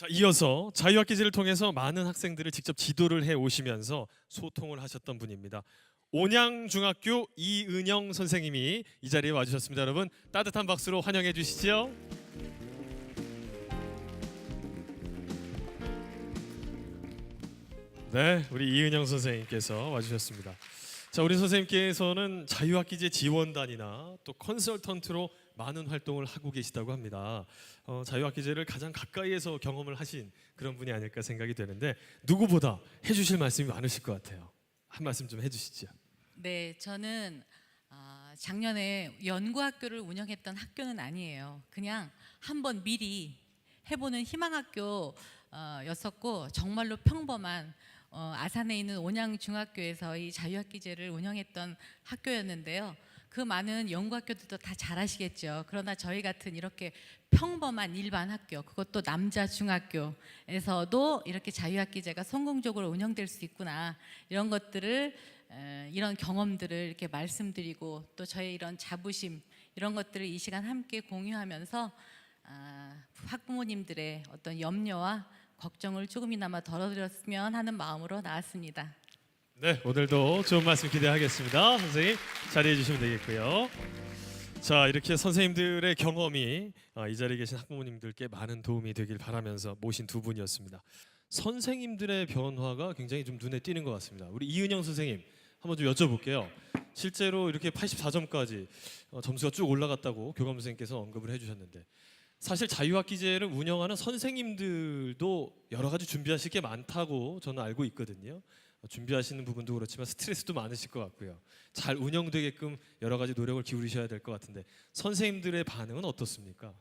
자, 이어서 자유학기제를 통해서 많은 학생들을 직접 지도를 해 오시면서 소통을 하셨던 분입니다. 온양중학교 이은영 선생님이 이 자리에 와주셨습니다. 여러분 따뜻한 박수로 환영해 주시죠. 네, 우리 이은영 선생님께서 와주셨습니다. 자, 우리 선생님께서는 자유학기제 지원단이나 또 컨설턴트로 많은 활동을 하고 계시다고 합니다. 자유학기제를 가장 가까이에서 경험을 하신 그런 분이 아닐까 생각이 되는데 누구보다 해주실 말씀이 많으실 것 같아요. 한 말씀 좀 해주시죠. 네, 저는 작년에 연구학교를 운영했던 학교는 아니에요. 그냥 한번 미리 해보는 희망학교였었고 정말로 평범한 아산에 있는 온양중학교에서 이 자유학기제를 운영했던 학교였는데요. 그 많은 연구학교들도 다 잘 아시겠죠. 그러나 저희 같은 이렇게 평범한 일반 학교, 그것도 남자 중학교에서도 이렇게 자유학기제가 성공적으로 운영될 수 있구나, 이런 것들을 이런 경험들을 이렇게 말씀드리고 또 저의 이런 자부심, 이런 것들을 이 시간 함께 공유하면서 학부모님들의 어떤 염려와 걱정을 조금이나마 덜어드렸으면 하는 마음으로 나왔습니다. 네, 오늘도 좋은 말씀 기대하겠습니다. 선생님 자리해 주시면 되겠고요. 자, 이렇게 선생님들의 경험이 이 자리에 계신 학부모님들께 많은 도움이 되길 바라면서 모신 두 분이었습니다. 선생님들의 변화가 굉장히 좀 눈에 띄는 것 같습니다. 우리 이은영 선생님 한번 좀 여쭤볼게요. 실제로 이렇게 84점까지 점수가 쭉 올라갔다고 교감 선생님께서 언급을 해주셨는데, 사실 자유학기제를 운영하는 선생님들도 여러 가지 준비하실 게 많다고 저는 알고 있거든요. 준비하시는 부분도 그렇지만 스트레스도 많으실 것 같고요. 잘 운영되게끔 여러 가지 노력을 기울이셔야 될 것 같은데 선생님들의 반응은 어떻습니까?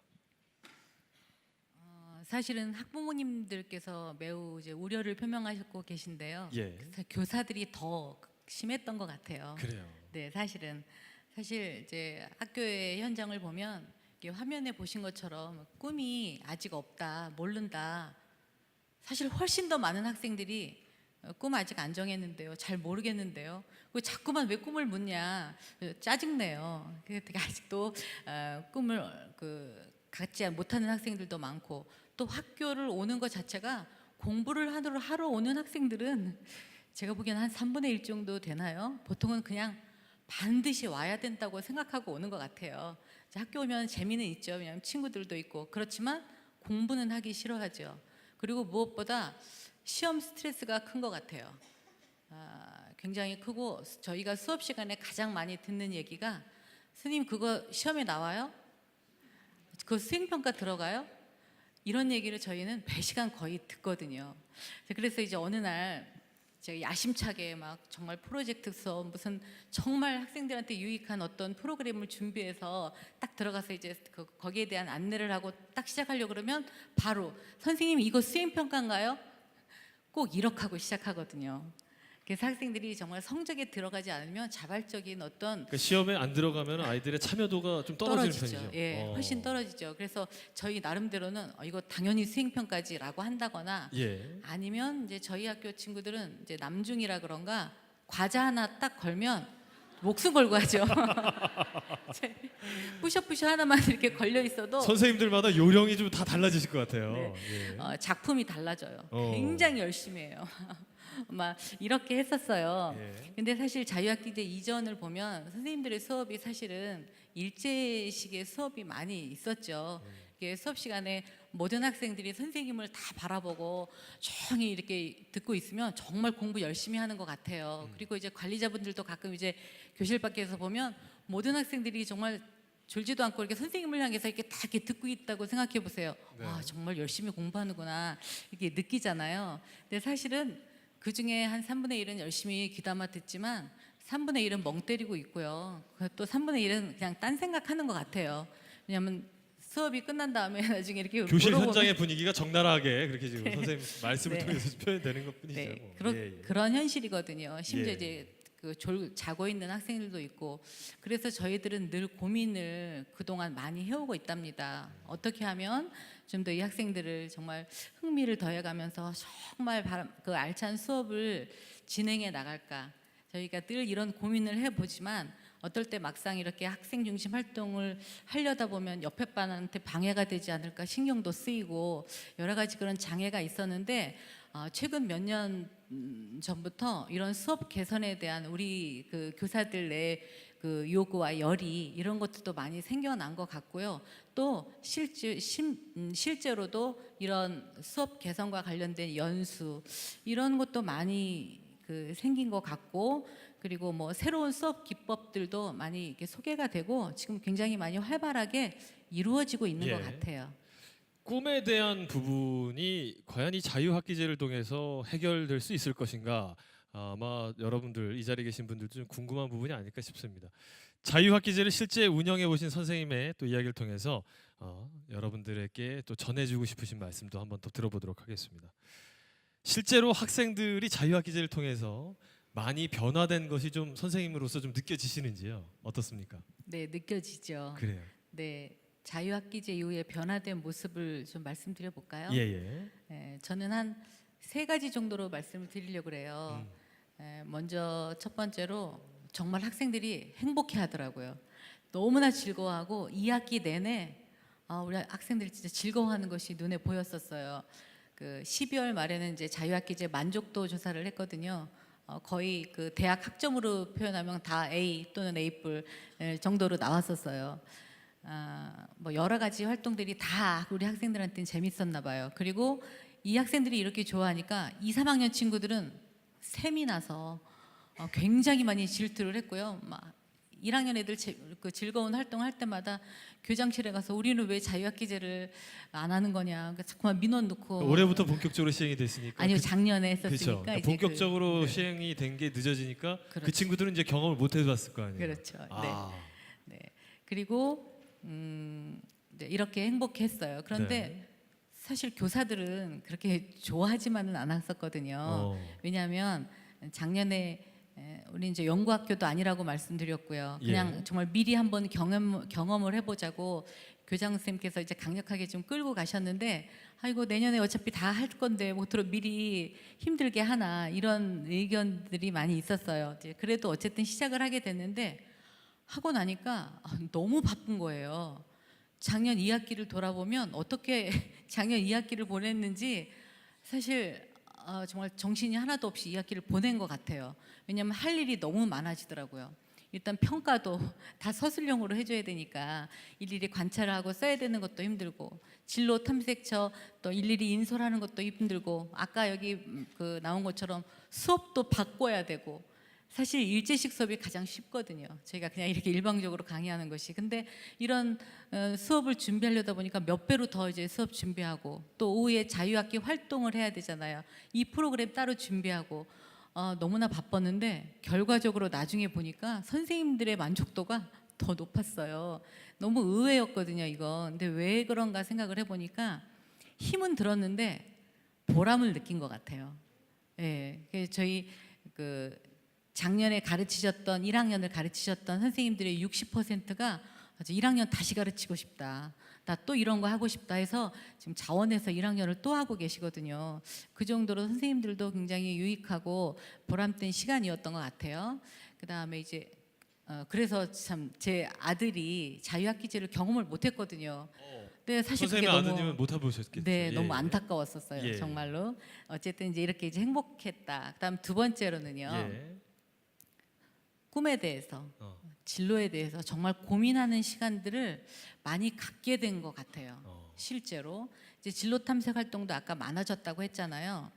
사실은 학부모님들께서 매우 이제 우려를 표명하셨고 계신데요. 예. 그래서 교사들이 더 심했던 것 같아요. 그래요. 네, 사실 이제 학교의 현장을 보면 이렇게 화면에 보신 것처럼 꿈이 아직 없다, 모른다. 사실 훨씬 더 많은 학생들이 꿈 아직 안 정했는데요, 잘 모르겠는데요, 그 자꾸만 왜 꿈을 묻냐, 짜증내요. 되게 아직도 꿈을 갖지 못하는 학생들도 많고, 또 학교를 오는 것 자체가 공부를 하러 오는 학생들은 제가 보기에는 한 3분의 1 정도 되나요? 보통은 그냥 반드시 와야 된다고 생각하고 오는 것 같아요. 학교 오면 재미는 있죠. 왜냐하면 친구들도 있고. 그렇지만 공부는 하기 싫어하죠. 그리고 무엇보다 시험 스트레스가 큰 것 같아요. 굉장히 크고, 저희가 수업 시간에 가장 많이 듣는 얘기가 선생님 그거 시험에 나와요? 그거 수행평가 들어가요? 이런 얘기를 저희는 매 시간 거의 듣거든요. 그래서 이제 어느 날 제가 야심차게 막 정말 프로젝트 수업, 무슨 정말 학생들한테 유익한 어떤 프로그램을 준비해서 딱 들어가서 이제 거기에 대한 안내를 하고 딱 시작하려고 그러면 바로 선생님 이거 수행평가인가요? 꼭 이렇게 하고 시작하거든요. 그래서 학생들이 정말 성적에 들어가지 않으면 자발적인 어떤 그러니까 시험에 안 들어가면 아이들의 참여도가 좀 떨어지는 떨어지죠. 편이죠. 예, 훨씬 떨어지죠. 그래서 저희 나름대로는 이거 당연히 수행평가지라고 한다거나, 예. 아니면 이제 저희 학교 친구들은 이제 남중이라 그런가 과자 하나 딱 걸면 목숨 걸고 하죠. 뿌셔뿌셔 하나만 이렇게 걸려 있어도 선생님들마다 요령이 좀 다 달라지실 것 같아요. 네. 예. 작품이 달라져요. 굉장히 열심히 해요. 막 이렇게 했었어요. 예. 근데 사실 자유학기제 이전을 보면 선생님들의 수업이 사실은 일제식의 수업이 많이 있었죠. 이게 수업 시간에 모든 학생들이 선생님을 다 바라보고 조용히 이렇게 듣고 있으면 정말 공부 열심히 하는 것 같아요. 그리고 이제 관리자분들도 가끔 이제 교실 밖에서 보면 모든 학생들이 정말 졸지도 않고 이렇게 선생님을 향해서 이렇게 다 이렇게 듣고 있다고 생각해 보세요. 네. 와, 정말 열심히 공부하는구나 이렇게 느끼잖아요. 근데 사실은 그 중에 한 3분의 1은 열심히 귀담아 듣지만 3분의 1은 멍 때리고 있고요. 또 3분의 1은 그냥 딴 생각하는 것 같아요. 왜냐하면 수업이 끝난 다음에 나중에 이렇게 교실 물어보면 현장의 분위기가 적나라하게 그렇게 지금 네. 선생님 말씀을 네. 통해서 표현되는 것뿐이죠. 네, 뭐. 예, 예. 그런 현실이거든요. 심지어 예. 이제 자고 있는 학생들도 있고, 그래서 저희들은 늘 고민을 그동안 많이 해오고 있답니다. 어떻게 하면 좀 더 이 학생들을 정말 흥미를 더해가면서 정말 그 알찬 수업을 진행해 나갈까. 저희가 늘 이런 고민을 해보지만 어떨 때 막상 이렇게 학생 중심 활동을 하려다 보면 옆에 반한테 방해가 되지 않을까 신경도 쓰이고 여러 가지 그런 장애가 있었는데 최근 몇 년 전부터 이런 수업 개선에 대한 우리 그 교사들 내 그 요구와 열의 이런 것들도 많이 생겨난 것 같고요. 또 실제로도 이런 수업 개선과 관련된 연수 이런 것도 많이 그 생긴 것 같고 그리고 뭐 새로운 수업 기법들도 많이 이렇게 소개가 되고 지금 굉장히 많이 활발하게 이루어지고 있는 것 예. 같아요. 꿈에 대한 부분이 과연 이 자유학기제를 통해서 해결될 수 있을 것인가? 아마 여러분들 이 자리에 계신 분들도 좀 궁금한 부분이 아닐까 싶습니다. 자유학기제를 실제 운영해 보신 선생님의 또 이야기를 통해서 여러분들에게 또 전해주고 싶으신 말씀도 한번 더 들어보도록 하겠습니다. 실제로 학생들이 자유학기제를 통해서 많이 변화된 것이 좀 선생님으로서 좀 느껴지시는지요? 어떻습니까? 네, 느껴지죠. 그래요. 네, 자유학기제 이후에 변화된 모습을 좀 말씀드려 볼까요? 예예. 저는 한 세 가지 정도로 말씀을 드리려고 그래요. 먼저 첫 번째로 정말 학생들이 행복해하더라고요. 너무나 즐거워하고 2학기 내내 우리 학생들이 진짜 즐거워하는 것이 눈에 보였었어요. 그 12월 말에는 이제 자유학기제 만족도 조사를 했거든요. 거의 그 대학 학점으로 표현하면 다 A 또는 A+ 정도로 나왔었어요. 뭐 여러 가지 활동들이 다 우리 학생들한테는 재밌었나 봐요. 그리고 이 학생들이 이렇게 좋아하니까 2, 3학년 친구들은 셈이 나서 굉장히 많이 질투를 했고요. 막 1학년 애들 그 즐거운 활동할 때마다 교장실에 가서 우리는 왜 자유학기제를 안 하는 거냐. 자꾸만 민원 넣고. 올해부터 본격적으로 시행이 됐으니까. 아니요, 작년에 그렇죠. 했었으니까. 이제 본격적으로 네. 시행이 된 게 늦어지니까 그 그렇죠. 친구들은 이제 경험을 못 해봤을 거 아니에요. 그렇죠. 아, 네. 그리고 이제 이렇게 행복했어요. 그런데 네. 사실 교사들은 그렇게 좋아하지만은 않았었거든요. 왜냐하면 작년에 우리 이제 연구학교도 아니라고 말씀드렸고요. 그냥 예. 정말 미리 한번 경험을 해보자고 교장 선생님께서 이제 강력하게 좀 끌고 가셨는데, 아이고 내년에 어차피 다 할 건데 뭐들어 미리 힘들게 하나 이런 의견들이 많이 있었어요. 이제 그래도 어쨌든 시작을 하게 됐는데 하고 나니까 너무 바쁜 거예요. 작년 2학기를 돌아보면 어떻게 작년 2학기를 보냈는지 사실 정말 정신이 하나도 없이 2학기를 보낸 것 같아요. 왜냐하면 할 일이 너무 많아지더라고요. 일단 평가도 다 서술형으로 해줘야 되니까 일일이 관찰하고 써야 되는 것도 힘들고, 진로 탐색처 또 일일이 인솔하는 것도 힘들고, 아까 여기 그 나온 것처럼 수업도 바꿔야 되고. 사실 일제식 수업이 가장 쉽거든요. 저희가 그냥 이렇게 일방적으로 강의하는 것이. 근데 이런 수업을 준비하려다 보니까 몇 배로 더 이제 수업 준비하고, 또 오후에 자유학기 활동을 해야 되잖아요. 이 프로그램 따로 준비하고 너무나 바빴는데 결과적으로 나중에 보니까 선생님들의 만족도가 더 높았어요. 너무 의외였거든요, 이건. 근데 왜 그런가 생각을 해보니까 힘은 들었는데 보람을 느낀 것 같아요. 예, 저희 그 작년에 가르치셨던 1학년을 가르치셨던 선생님들의 60%가 1학년 다시 가르치고 싶다. 나 또 이런 거 하고 싶다 해서 지금 자원해서 1학년을 또 하고 계시거든요. 그 정도로 선생님들도 굉장히 유익하고 보람된 시간이었던 것 같아요. 그다음에 이제 그래서 참 제 아들이 자유학기제를 경험을 못했거든요. 네, 사실 그게 선생님 너무 아드님은 못 해보셨겠죠. 네, 예, 너무 예. 안타까웠었어요. 예. 정말로. 어쨌든 이제 이렇게 이제 행복했다. 그다음 두 번째로는요. 예. 꿈에 대해서, 어. 진로에 대해서 정말 고민하는 시간들을 많이 갖게 된 것 같아요. 실제로 이제 진로 탐색 활동도 아까 많아졌다고 했잖아요.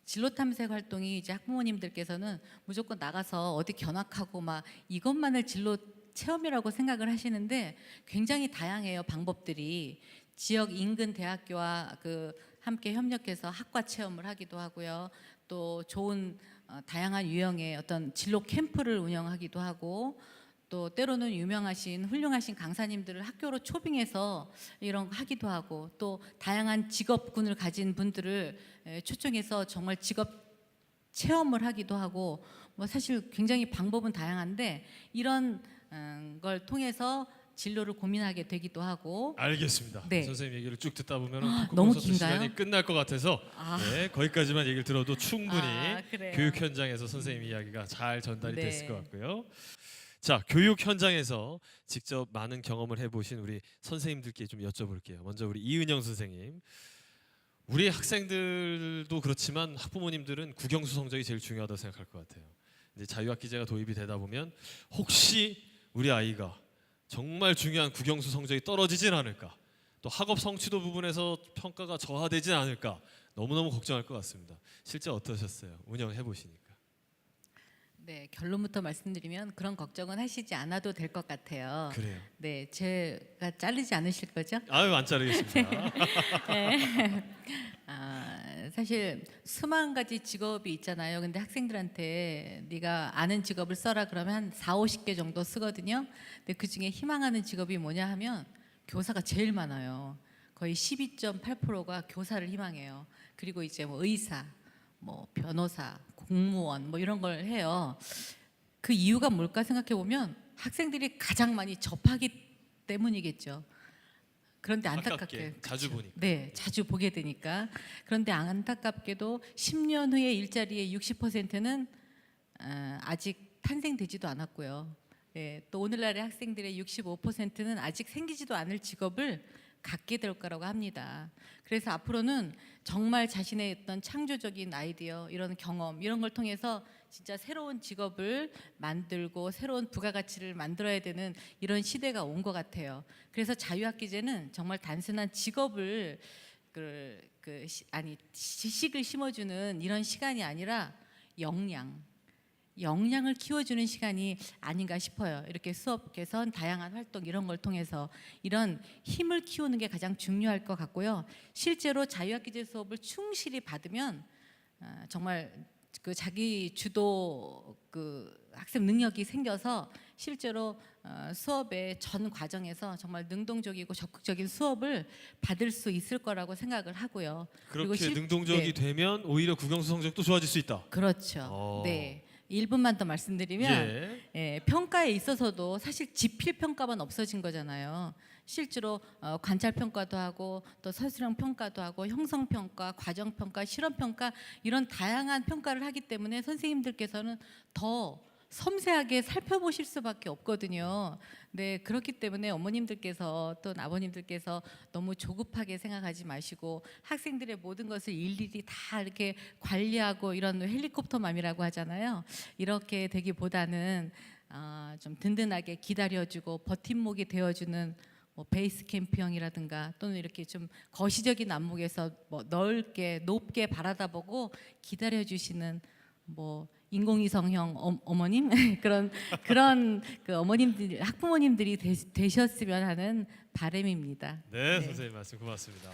진로 탐색 활동이 이제 학부모님들께서는 무조건 나가서 어디 견학하고 막 이것만을 진로 체험이라고 생각을 하시는데 굉장히 다양해요, 방법들이. 지역 인근 대학교와 그 함께 협력해서 학과 체험을 하기도 하고요. 또 좋은 다양한 유형의 어떤 진로 캠프를 운영하기도 하고, 또 때로는 유명하신 훌륭하신 강사님들을 학교로 초빙해서 이런 거 하기도 하고, 또 다양한 직업군을 가진 분들을 초청해서 정말 직업 체험을 하기도 하고, 뭐 사실 굉장히 방법은 다양한데 이런 걸 통해서 진로를 고민하게 되기도 하고. 알겠습니다. 네. 선생님 얘기를 쭉 듣다 보면 너무 콘서트 긴가요? 시간이 끝날 것 같아서 네, 거기까지만 얘기를 들어도 충분히 그래요. 교육 현장에서 선생님 이야기가 잘 전달이 네. 됐을 것 같고요. 자, 교육 현장에서 직접 많은 경험을 해보신 우리 선생님들께 좀 여쭤볼게요. 먼저 우리 이은영 선생님. 우리 학생들도 그렇지만 학부모님들은 국영수 성적이 제일 중요하다고 생각할 것 같아요. 이제 자유학기제가 도입이 되다 보면 혹시 우리 아이가 정말 중요한 국영수 성적이 떨어지진 않을까, 또 학업 성취도 부분에서 평가가 저하되진 않을까 너무너무 걱정할 것 같습니다. 실제 어떠셨어요? 운영해 보시니까. 네, 결론부터 말씀드리면 그런 걱정은 하시지 않아도 될 것 같아요. 그래요. 네, 제가 자르지 않으실 거죠? 아유, 안 자르겠습니다. 네. 사실 수만 가지 직업이 있잖아요. 근데 학생들한테 네가 아는 직업을 써라 그러면 한 4, 50개 정도 쓰거든요. 근데 그중에 희망하는 직업이 뭐냐 하면 교사가 제일 많아요. 거의 12.8%가 교사를 희망해요. 그리고 이제 뭐 의사, 뭐 변호사, 공무원 뭐 이런 걸 해요. 그 이유가 뭘까 생각해 보면 학생들이 가장 많이 접하기 때문이겠죠. 그런데 안타깝게 자주 보니까. 네, 자주 보게 되니까. 그런데 안타깝게도 10년 후에 일자리의 60%는 아직 탄생되지도 않았고요. 예, 또 오늘날의 학생들의 65%는 아직 생기지도 않을 직업을 갖게 될 거라고 합니다. 그래서 앞으로는 정말 자신의 어떤 창조적인 아이디어, 이런 경험, 이런 걸 통해서 진짜 새로운 직업을 만들고 새로운 부가가치를 만들어야 되는 이런 시대가 온 것 같아요. 그래서 자유학기제는 정말 단순한 직업을 지식을 심어주는 이런 시간이 아니라 역량을 키워주는 시간이 아닌가 싶어요. 이렇게 수업 개선, 다양한 활동 이런 걸 통해서 이런 힘을 키우는 게 가장 중요할 것 같고요. 실제로 자유학기제 수업을 충실히 받으면 정말 그 자기 주도 그 학습 능력이 생겨서 실제로 수업의 전 과정에서 정말 능동적이고 적극적인 수업을 받을 수 있을 거라고 생각을 하고요. 그렇게 능동적이 되면 오히려 국영수 성적도 좋아질 수 있다. 그렇죠. 네. 1분만 더 말씀드리면 평가에 있어서도 사실 지필 평가만 없어진 거잖아요. 실제로 관찰 평가도 하고 또 서술형 평가도 하고 형성 평가, 과정 평가, 실험 평가 이런 다양한 평가를 하기 때문에 선생님들께서는 더 섬세하게 살펴보실 수밖에 없거든요. 네, 그렇기 때문에 어머님들께서 또 아버님들께서 너무 조급하게 생각하지 마시고 학생들의 모든 것을 일일이 다 이렇게 관리하고 이런 헬리콥터맘이라고 하잖아요. 이렇게 되기보다는 좀 든든하게 기다려주고 버팀목이 되어주는 뭐 베이스 캠프형이라든가 또는 이렇게 좀 거시적인 안목에서 뭐 넓게 높게 바라다보고 기다려주시는 뭐 인공위성형 어머님 그런 그 어머님들 학부모님들이 되셨으면 하는 바람입니다. 네, 선생님 말씀 고맙습니다.